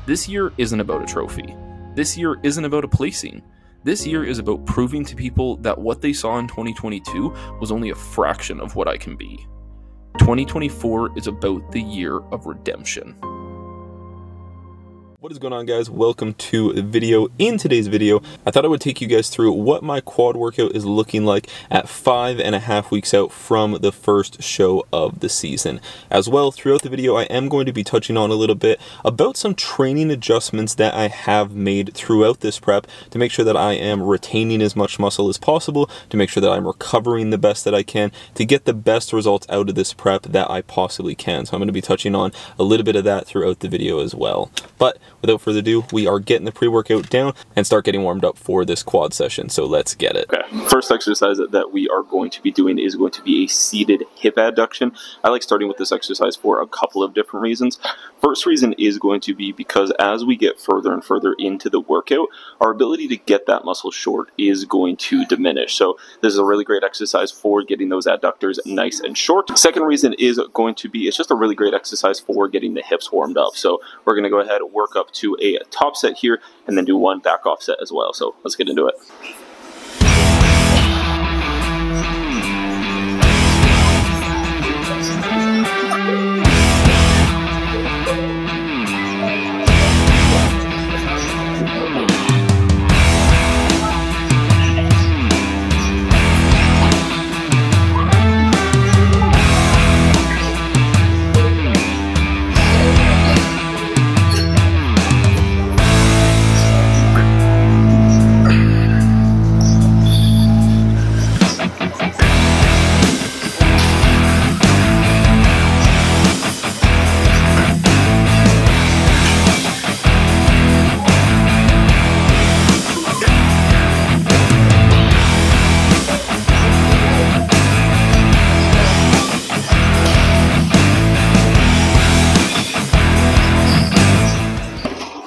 This year isn't about a trophy. This year isn't about a placing. This year is about proving to people that what they saw in 2022 was only a fraction of what I can be. 2024 is about the year of redemption. What is going on, guys? Welcome to the video. In today's video, I thought I would take you guys through what my quad workout is looking like at 5.5 weeks out from the first show of the season. As well, throughout the video, I am going to be touching on a little bit about some training adjustments that I have made throughout this prep to make sure that I am retaining as much muscle as possible, to make sure that I'm recovering the best that I can, to get the best results out of this prep that I possibly can. So I'm going to be touching on a little bit of that throughout the video as well. But without further ado, we are getting the pre-workout down and start getting warmed up for this quad session. So let's get it. Okay, first exercise that we are going to be doing is going to be a seated hip adduction. I like starting with this exercise for a couple of different reasons. First reason is going to be because as we get further and further into the workout, our ability to get that muscle short is going to diminish. So this is a really great exercise for getting those adductors nice and short. Second reason is going to be, it's just a really great exercise for getting the hips warmed up. So we're going to go ahead and work up to a top set here and then do one back off set as well. So let's get into it.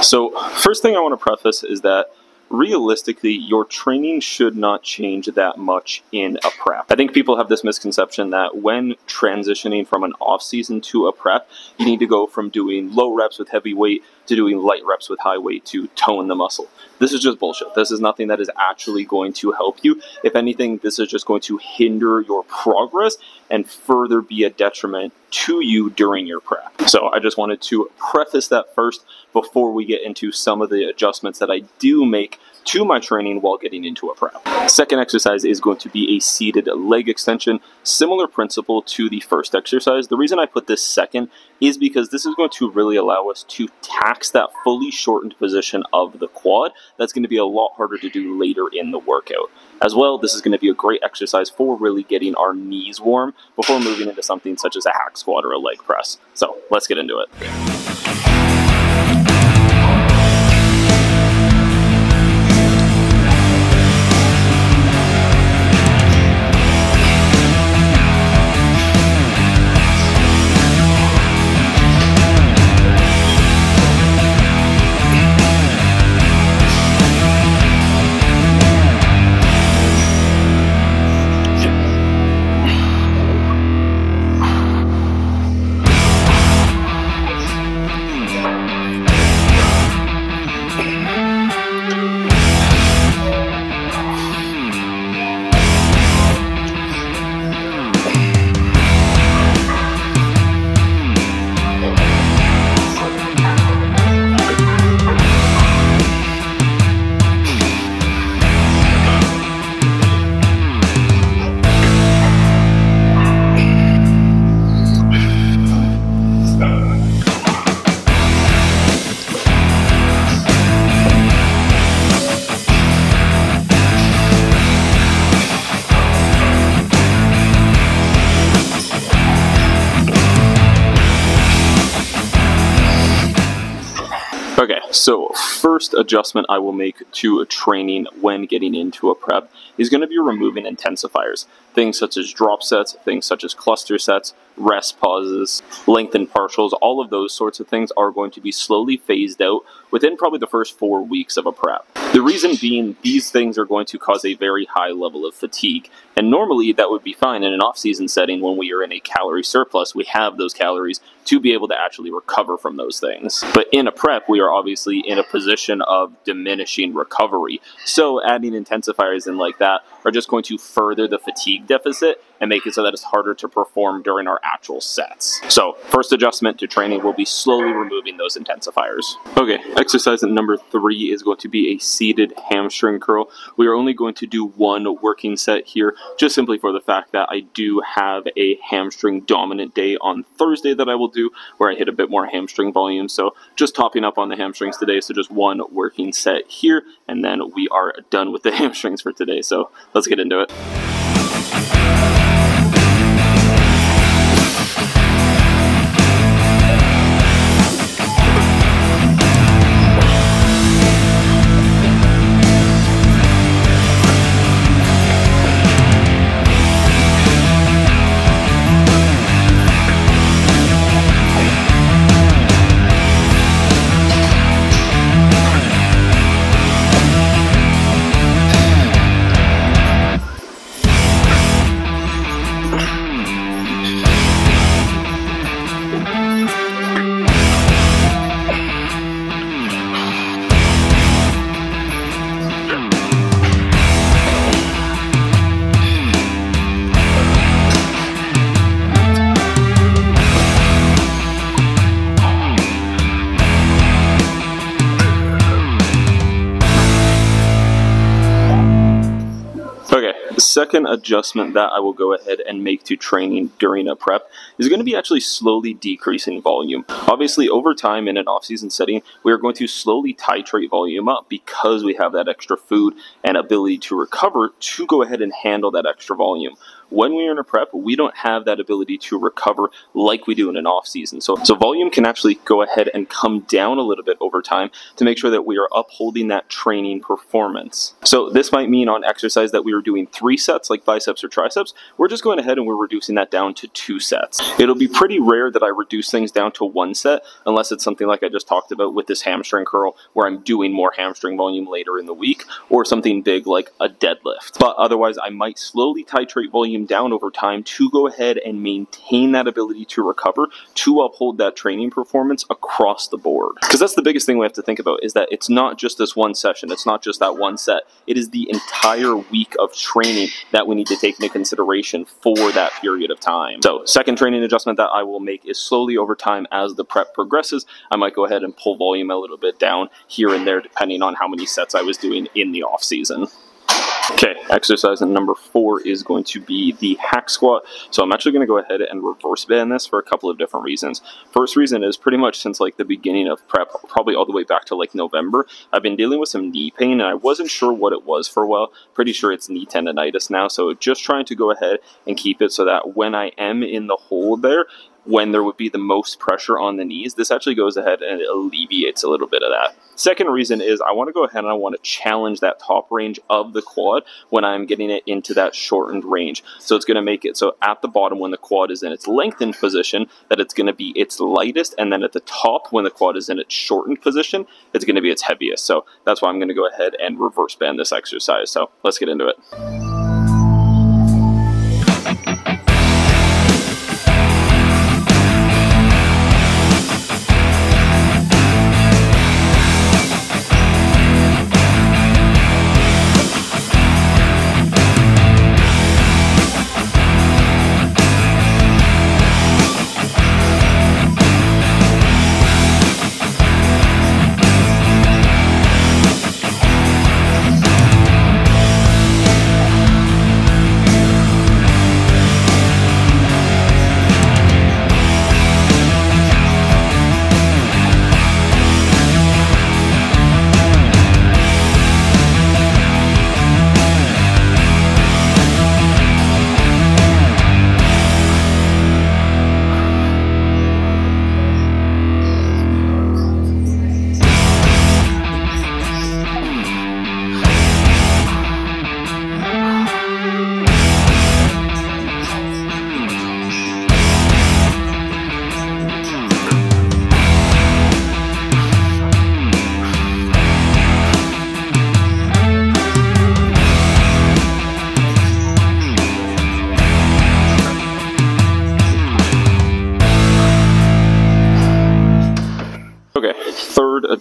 So first thing I want to preface is that realistically, your training should not change that much in a prep. I think people have this misconception that when transitioning from an off season to a prep, you need to go from doing low reps with heavy weight to doing light reps with high weight to tone the muscle. This is just bullshit. This is nothing that is actually going to help you. If anything, this is just going to hinder your progress and further be a detriment to you during your prep. So I just wanted to preface that first before we get into some of the adjustments that I do make to my training while getting into a prep. Second exercise is going to be a seated leg extension. Similar principle to the first exercise. The reason I put this second is because this is going to really allow us to tax that fully shortened position of the quad. That's going to be a lot harder to do later in the workout. As well, this is going to be a great exercise for really getting our knees warm before moving into something such as a hack squat or a leg press. So let's get into it. Okay, so first adjustment I will make to a training when getting into a prep is going to be removing intensifiers. things such as drop sets, things such as cluster sets, rest pauses, lengthened partials, all of those sorts of things are going to be slowly phased out within probably the first 4 weeks of a prep. The reason being, these things are going to cause a very high level of fatigue, and normally that would be fine in an off-season setting when we are in a calorie surplus. We have those calories to be able to actually recover from those things. But in a prep, we are obviously in a position of diminishing recovery. So adding intensifiers in like that are just going to further the fatigue deficit and make it so that it's harder to perform during our actual sets. So first adjustment to training will be slowly removing those intensifiers. Okay, exercise number 3 is going to be a seated hamstring curl. We are only going to do 1 working set here, just simply for the fact that I do have a hamstring dominant day on Thursday that I will do, where I hit a bit more hamstring volume. So just topping up on the hamstrings today, so just 1 working set here, and then we are done with the hamstrings for today. So let's get into it. The second adjustment that I will go ahead and make to training during a prep is going to be actually slowly decreasing volume. Obviously, over time in an off-season setting, we are going to slowly titrate volume up because we have that extra food and ability to recover to go ahead and handle that extra volume. When we are in a prep, we don't have that ability to recover like we do in an off season. So volume can actually go ahead and come down a little bit over time to make sure that we are upholding that training performance. So this might mean on exercise that we were doing 3 sets like biceps or triceps, we're just going ahead and we're reducing that down to 2 sets. It'll be pretty rare that I reduce things down to 1 set unless it's something like I just talked about with this hamstring curl where I'm doing more hamstring volume later in the week, or something big like a deadlift. But otherwise, I might slowly titrate volume down over time to go ahead and maintain that ability to recover, to uphold that training performance across the board. Because that's the biggest thing we have to think about, is that it's not just this one session, it's not just that one set, it is the entire week of training that we need to take into consideration for that period of time. So second training adjustment that I will make is slowly over time as the prep progresses, I might go ahead and pull volume a little bit down here and there depending on how many sets I was doing in the off season. Okay, exercise number 4 is going to be the hack squat. So I'm actually going to go ahead and reverse band this for a couple of different reasons. First reason is pretty much since like the beginning of prep, probably all the way back to like November, I've been dealing with some knee pain and I wasn't sure what it was for a while. Pretty sure it's knee tendonitis now, so just trying to go ahead and keep it so that when I am in the hole there, when there would be the most pressure on the knees, this actually goes ahead and it alleviates a little bit of that. Second reason is I want to go ahead and I want to challenge that top range of the quad when I'm getting it into that shortened range. So it's going to make it so at the bottom when the quad is in its lengthened position, that it's going to be its lightest, and then at the top when the quad is in its shortened position, it's going to be its heaviest. So that's why I'm going to go ahead and reverse band this exercise. So let's get into it.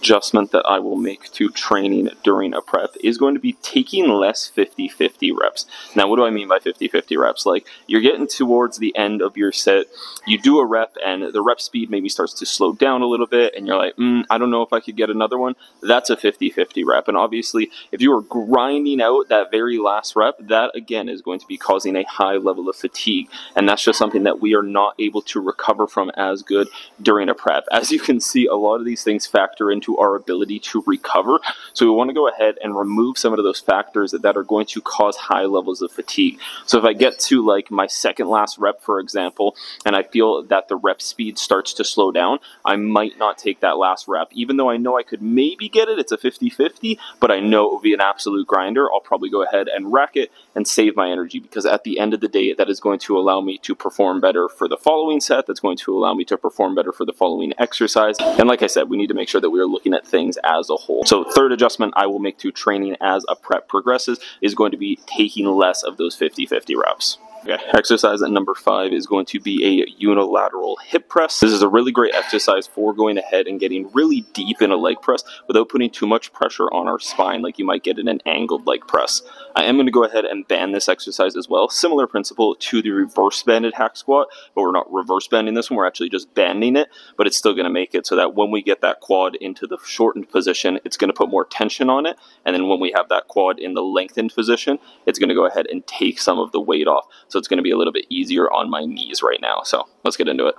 adjustment that I will make to training during a prep is going to be taking less 50-50 reps. Now, what do I mean by 50-50 reps? Like, you're getting towards the end of your set, you do a rep, and the rep speed maybe starts to slow down a little bit, and you're like, I don't know if I could get another one. That's a 50-50 rep. And obviously, if you are grinding out that very last rep, that again is going to be causing a high level of fatigue. And that's just something that we are not able to recover from as good during a prep. As you can see, a lot of these things factor into our ability to recover. So we want to go ahead and remove some of those factors that are going to cause high levels of fatigue. So if I get to like my second last rep, for example, and I feel that the rep speed starts to slow down, I might not take that last rep. Even though I know I could maybe get it, it's a 50-50, but I know it will be an absolute grinder. I'll probably go ahead and rack it and save my energy, because at the end of the day, that is going to allow me to perform better for the following set. That's going to allow me to perform better for the following exercise. And like I said, we need to make sure that we are looking at things as a whole. So third adjustment I will make to training as a prep progresses is going to be taking less of those 50-50 reps. Okay, exercise number 5 is going to be a unilateral hip press. This is a really great exercise for going ahead and getting really deep in a leg press without putting too much pressure on our spine like you might get in an angled leg press. I am going to go ahead and band this exercise as well. Similar principle to the reverse banded hack squat, but we're not reverse banding this one, we're actually just banding it, but it's still going to make it so that when we get that quad into the shortened position, it's going to put more tension on it, and then when we have that quad in the lengthened position, it's going to go ahead and take some of the weight off. So it's going to be a little bit easier on my knees right now. So let's get into it.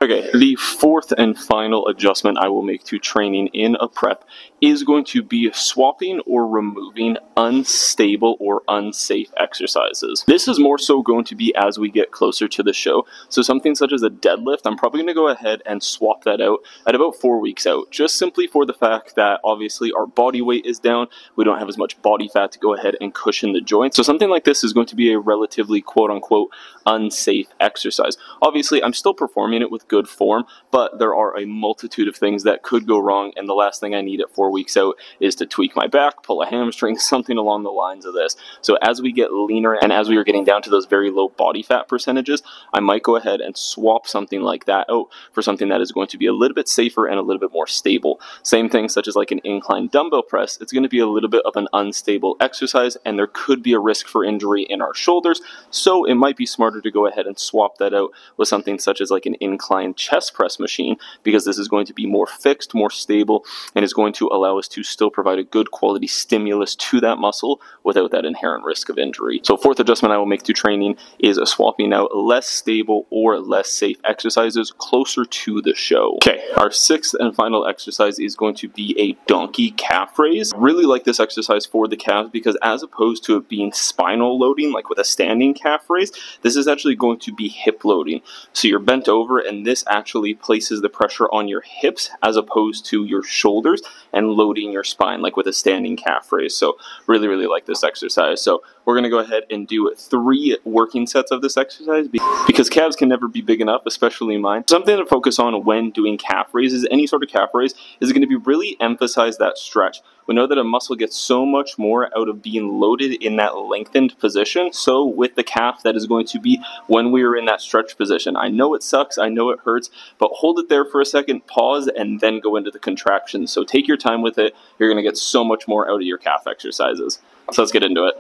Okay, the fourth and final adjustment I will make to training in a prep is going to be swapping or removing unstable or unsafe exercises. This is more so going to be as we get closer to the show. So something such as a deadlift, I'm probably going to go ahead and swap that out at about 4 weeks out, just simply for the fact that obviously our body weight is down. We don't have as much body fat to go ahead and cushion the joint. So something like this is going to be a relatively quote-unquote unsafe exercise. Obviously, I'm still performing it with good form, but there are a multitude of things that could go wrong, and the last thing I need at 4 weeks out is to tweak my back, pull a hamstring, something along the lines of this. So as we get leaner and as we are getting down to those very low body fat percentages, I might go ahead and swap something like that out for something that is going to be a little bit safer and a little bit more stable. Same thing such as like an incline dumbbell press. It's going to be a little bit of an unstable exercise, and there could be a risk for injury in our shoulders, so it might be smarter to go ahead and swap that out with something such as like an incline chest press machine, because this is going to be more fixed, more stable, and is going to allow us to still provide a good quality stimulus to that muscle without that inherent risk of injury. So fourth adjustment I will make to training is swapping out less stable or less safe exercises closer to the show. Okay, our sixth and final exercise is going to be a donkey calf raise. Really like this exercise for the calves because as opposed to it being spinal loading like with a standing calf raise, this is actually going to be hip loading. So you're bent over and this actually places the pressure on your hips as opposed to your shoulders and loading your spine like with a standing calf raise. So really like this exercise. So we're going to go ahead and do 3 working sets of this exercise because calves can never be big enough, especially mine. Something to focus on when doing calf raises, any sort of calf raise, is going to be really emphasize that stretch. We know that a muscle gets so much more out of being loaded in that lengthened position. So with the calf, that is going to be when we are in that stretch position. I know it sucks, I know it hurts, but hold it there for a second, pause, and then go into the contractions. So take your time with it. You're going to get so much more out of your calf exercises. So let's get into it.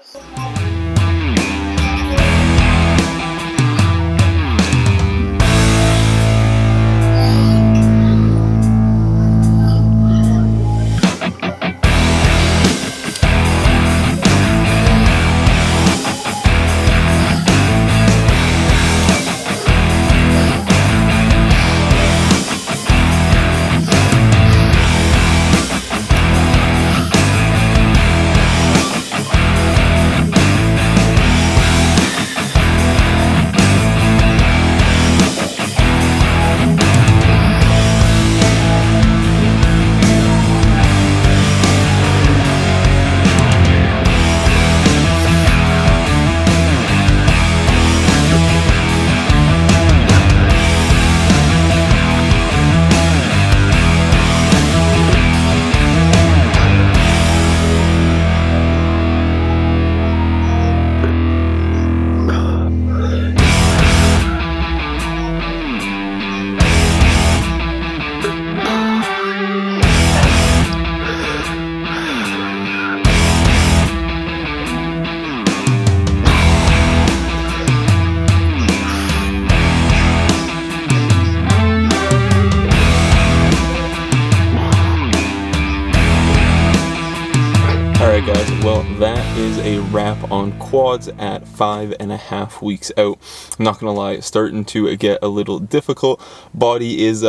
Alright guys, well that is a wrap on quads at 5.5 weeks out. I'm not gonna lie, it's starting to get a little difficult. Body is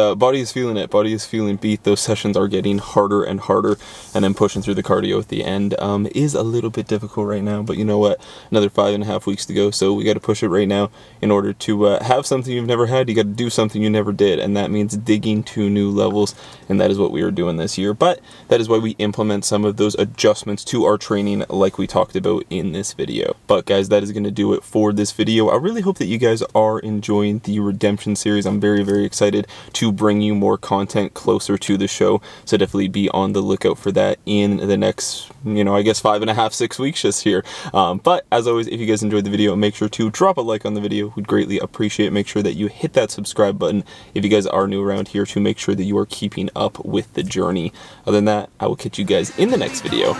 feeling it. Body is feeling beat. Those sessions are getting harder and harder, and then pushing through the cardio at the end is a little bit difficult right now. But you know what? Another 5.5 weeks to go, so we got to push it right now. In order to have something you've never had, you got to do something you never did, and that means digging to new levels. And that is what we are doing this year. But that is why we implement some of those adjustments to our training like we talked about in this video. But guys, that is going to do it for this video. I really hope that you guys are enjoying the Redemption series. I'm very, very excited to bring you more content closer to the show, so definitely be on the lookout for that in the next, you know, I guess 5.5, 6 weeks just here. But as always, if you guys enjoyed the video, make sure to drop a like on the video. We'd greatly appreciate it. Make sure that you hit that subscribe button if you guys are new around here, to make sure that you are keeping up with the journey. Other than that, I will catch you guys in the next video.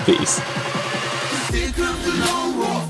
Peace. Here comes the long walk.